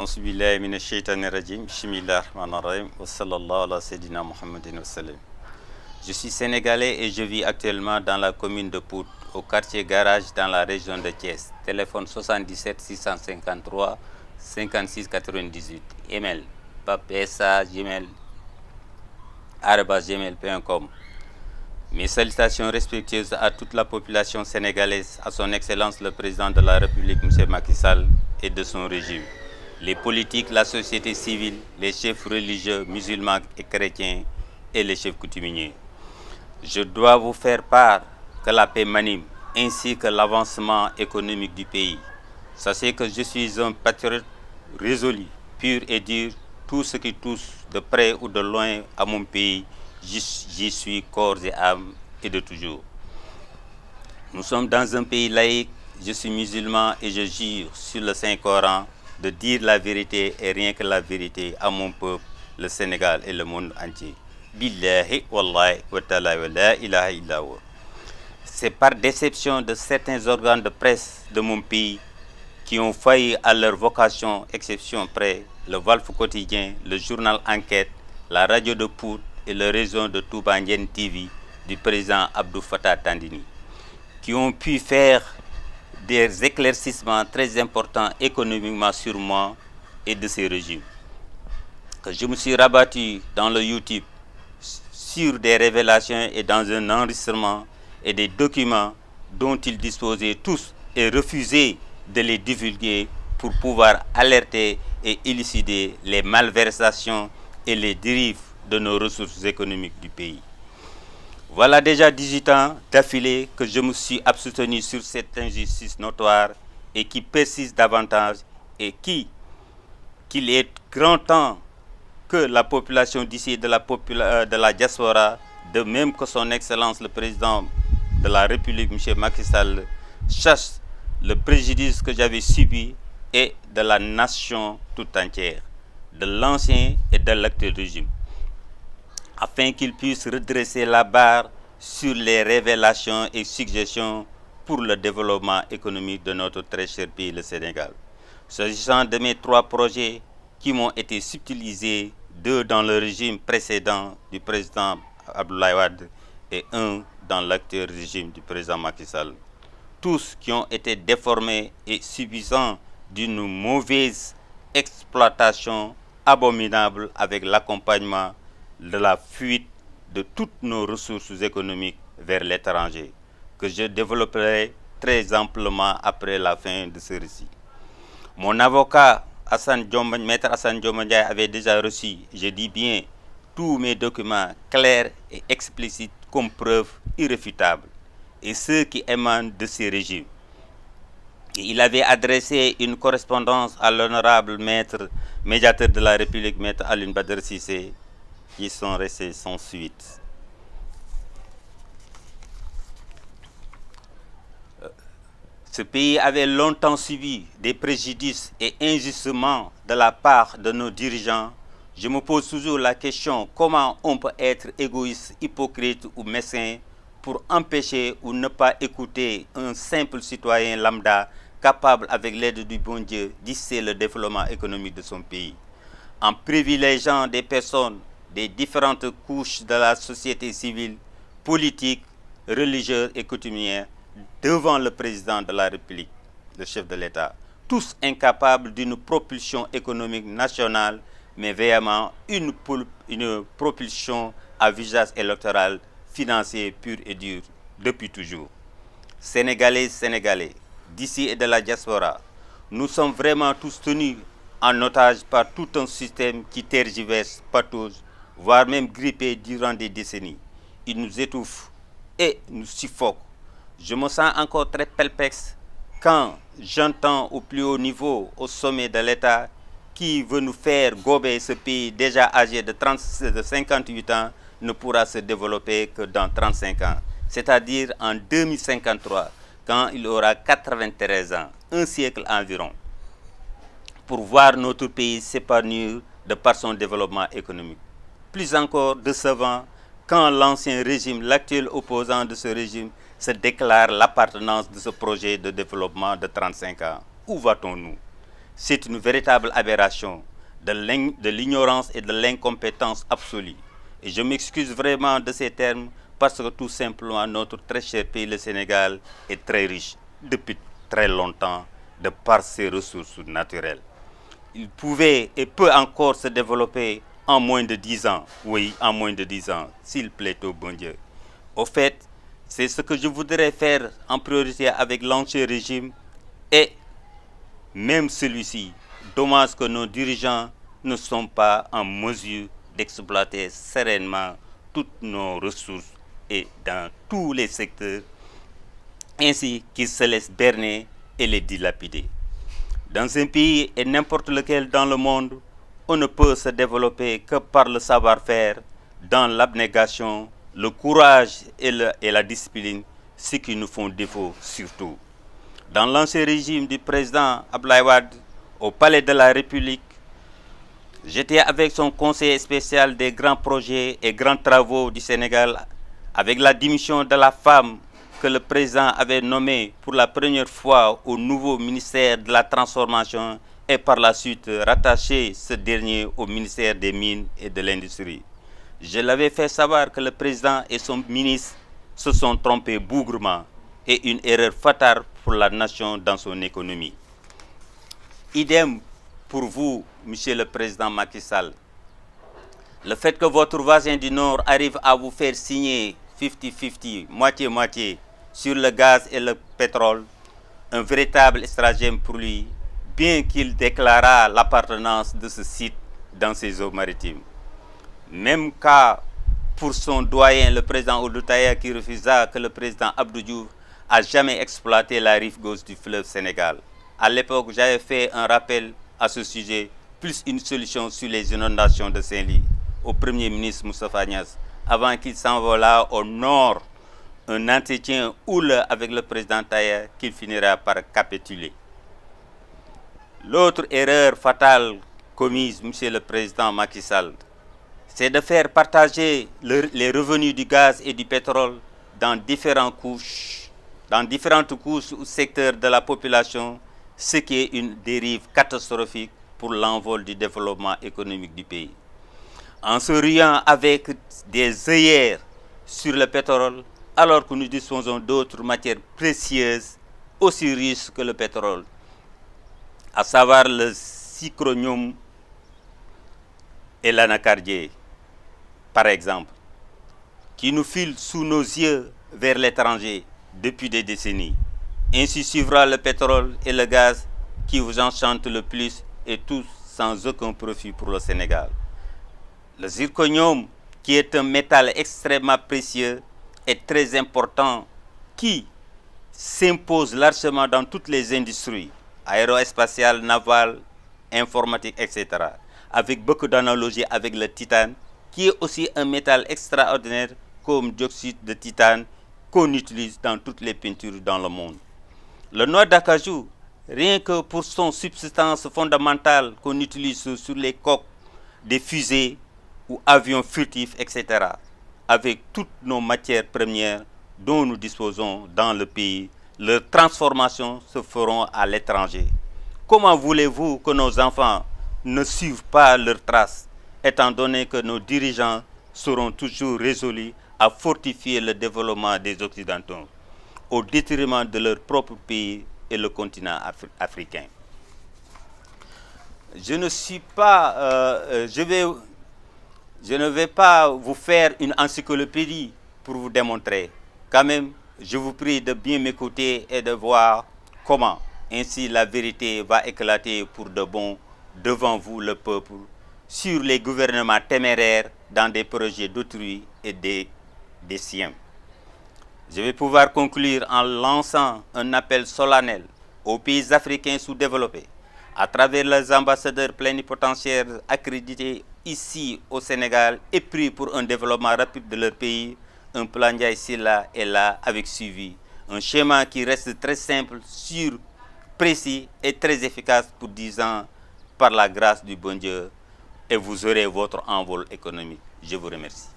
Auzu billahi minash shaitanir rajim. Bismillahir rahmanir rahim. Wa sallallahu ala sayyidina Muhammadin wa sallam. Je suis sénégalais et je vis actuellement dans la commune de Pout, au quartier Garage, dans la région de Thiès. Téléphone 77 653 56 98. Email papesa@gmail.com. Mes salutations respectueuses à toute la population sénégalaise, à son Excellence le Président de la République, M. Macky Sall, et de son régime. Les politiques, la société civile, les chefs religieux, musulmans et chrétiens, et les chefs coutumiers. Je dois vous faire part que la paix m'anime, ainsi que l'avancement économique du pays. Sachez que je suis un patriote résolu, pur et dur. Tout ce qui touche de près ou de loin à mon pays, j'y suis corps et âme et de toujours. Nous sommes dans un pays laïque, je suis musulman et je jure sur le Saint-Coran de dire la vérité et rien que la vérité à mon peuple, le Sénégal et le monde entier. Billahi wallahi wa ta'ala wa la ilaha illa huwa. C'est par déception de certains organes de presse de mon pays qui ont failli à leur vocation, exception près, le Walf Quotidien, le journal Enquête, la radio de Pout et le réseau de Touba Ndiène TV du président Abdou Fattah Tandini, qui ont pu faire des éclaircissements très importants économiquement sur moi et de ces régimes. Que je me suis rabattu dans le YouTube sur des révélations et dans un enregistrement et des documents dont ils disposaient tous et refusaient de les divulguer pour pouvoir alerter et élucider les malversations et les dérives de nos ressources économiques du pays. Voilà déjà 18 ans d'affilée que je me suis abstenu sur cette injustice notoire et qui persiste davantage et qu'il est grand temps que la population d'ici de la diaspora, de même que son Excellence le Président de la République, M. Macky Sall, sache le préjudice que j'avais subi et de la nation tout entière, de l'ancien et de l'actuel régime, afin qu'il puisse redresser la barre sur les révélations et suggestions pour le développement économique de notre très cher pays, le Sénégal. S'agissant de mes 3 projets qui m'ont été subtilisés, 2 dans le régime précédent du président Abdoulaye Wade et 1 dans l'actuel régime du président Macky Sall, tous qui ont été déformés et subissant d'une mauvaise exploitation abominable avec l'accompagnement de la fuite de toutes nos ressources économiques vers l'étranger, que je développerai très amplement après la fin de ce récit. Mon avocat, Maître Hassan Dioma Ndiaye, avait déjà reçu, je dis bien, tous mes documents clairs et explicites comme preuve irréfutable, et ceux qui émanent de ces régimes. Et il avait adressé une correspondance à l'honorable maître médiateur de la République, Maître Alioune Badara Cissé, qui sont restés sans suite. Ce pays avait longtemps subi des préjudices et injustements de la part de nos dirigeants. Je me pose toujours la question, comment on peut être égoïste, hypocrite ou mesquin pour empêcher ou ne pas écouter un simple citoyen lambda capable, avec l'aide du bon Dieu, d'hisser le développement économique de son pays, en privilégiant des personnes des différentes couches de la société civile, politique, religieuse et coutumière devant le président de la République, le chef de l'État, tous incapables d'une propulsion économique nationale, mais vraiment une propulsion à visage électoral financier pur et dur depuis toujours. Sénégalais, Sénégalais, d'ici et de la diaspora, nous sommes vraiment tous tenus en otage par tout un système qui tergiverse, patauge, voire même grippé durant des décennies. Il nous étouffe et nous suffoque. Je me sens encore très perplexe quand j'entends au plus haut niveau, au sommet de l'État, qui veut nous faire gober ce pays déjà âgé de 58 ans ne pourra se développer que dans 35 ans, c'est-à-dire en 2053, quand il aura 93 ans, un siècle environ, pour voir notre pays s'épanouir de par son développement économique. Plus encore décevant, quand l'ancien régime, l'actuel opposant de ce régime, se déclare l'appartenance de ce projet de développement de 35 ans. Où va-t-on nous? C'est une véritable aberration de l'ignorance et de l'incompétence absolue. Et je m'excuse vraiment de ces termes parce que tout simplement notre très cher pays, le Sénégal, est très riche depuis très longtemps de par ses ressources naturelles. Il pouvait et peut encore se développer en moins de 10 ans. Oui, en moins de 10 ans, s'il plaît au bon Dieu. Au fait, c'est ce que je voudrais faire en priorité avec l'ancien régime et même celui-ci. Dommage que nos dirigeants ne sont pas en mesure d'exploiter sereinement toutes nos ressources et dans tous les secteurs, ainsi qu'ils se laissent berner et les dilapider. Dans un pays et n'importe lequel dans le monde, on ne peut se développer que par le savoir-faire, dans l'abnégation, le courage et la discipline, ce qui nous font défaut surtout. Dans l'ancien régime du président Abdoulaye Wade, au palais de la République, j'étais avec son conseiller spécial des grands projets et grands travaux du Sénégal, avec la démission de la femme que le président avait nommée pour la première fois au nouveau ministère de la Transformation et par la suite rattaché ce dernier au ministère des Mines et de l'Industrie. Je l'avais fait savoir que le président et son ministre se sont trompés bougrement et une erreur fatale pour la nation dans son économie. Idem pour vous, Monsieur le Président Macky Sall. Le fait que votre voisin du Nord arrive à vous faire signer 50-50, moitié-moitié, sur le gaz et le pétrole, un véritable stratagème pour lui, bien qu'il déclarât l'appartenance de ce site dans ses eaux maritimes. Même cas pour son doyen, le président Ould Taya, qui refusa que le président Abdou Diouf a jamais exploité la rive gauche du fleuve Sénégal. À l'époque, j'avais fait un rappel à ce sujet, plus une solution sur les inondations de Saint-Louis, au Premier ministre Moustapha Niasse, avant qu'il s'envolât au nord, un entretien houleux avec le président Taya qu'il finira par capituler. L'autre erreur fatale commise, Monsieur le Président Macky Sall, c'est de faire partager les revenus du gaz et du pétrole dans différentes couches ou secteurs de la population, ce qui est une dérive catastrophique pour l'envol du développement économique du pays. En se riant avec des œillères sur le pétrole, alors que nous disposons d'autres matières précieuses aussi riches que le pétrole, à savoir le zirconium et l'anacardier, par exemple, qui nous filent sous nos yeux vers l'étranger depuis des décennies. Ainsi suivra le pétrole et le gaz qui vous enchantent le plus et tous sans aucun profit pour le Sénégal. Le zirconium, qui est un métal extrêmement précieux et très important, qui s'impose largement dans toutes les industries, aérospatiales, navales, informatiques, etc., avec beaucoup d'analogies avec le titane, qui est aussi un métal extraordinaire comme dioxyde de titane qu'on utilise dans toutes les peintures dans le monde. Le noix d'acajou, rien que pour son substance fondamentale qu'on utilise sur les coques des fusées ou avions furtifs, etc., avec toutes nos matières premières dont nous disposons dans le pays, leurs transformations se feront à l'étranger. Comment voulez-vous que nos enfants ne suivent pas leurs traces, étant donné que nos dirigeants seront toujours résolus à fortifier le développement des Occidentaux, au détriment de leur propre pays et le continent africain? Je ne vais pas vous faire une encyclopédie pour vous démontrer. Quand même, je vous prie de bien m'écouter et de voir comment ainsi la vérité va éclater pour de bon devant vous, le peuple, sur les gouvernements téméraires dans des projets d'autrui et des siens. Je vais pouvoir conclure en lançant un appel solennel aux pays africains sous-développés, à travers les ambassadeurs plénipotentiaires accrédités ici au Sénégal et pris pour un développement rapide de leur pays, un plan Ndiaye Sylla est là avec suivi. Un schéma qui reste très simple, sûr, précis et très efficace pour 10 ans par la grâce du bon Dieu, et vous aurez votre envol économique. Je vous remercie.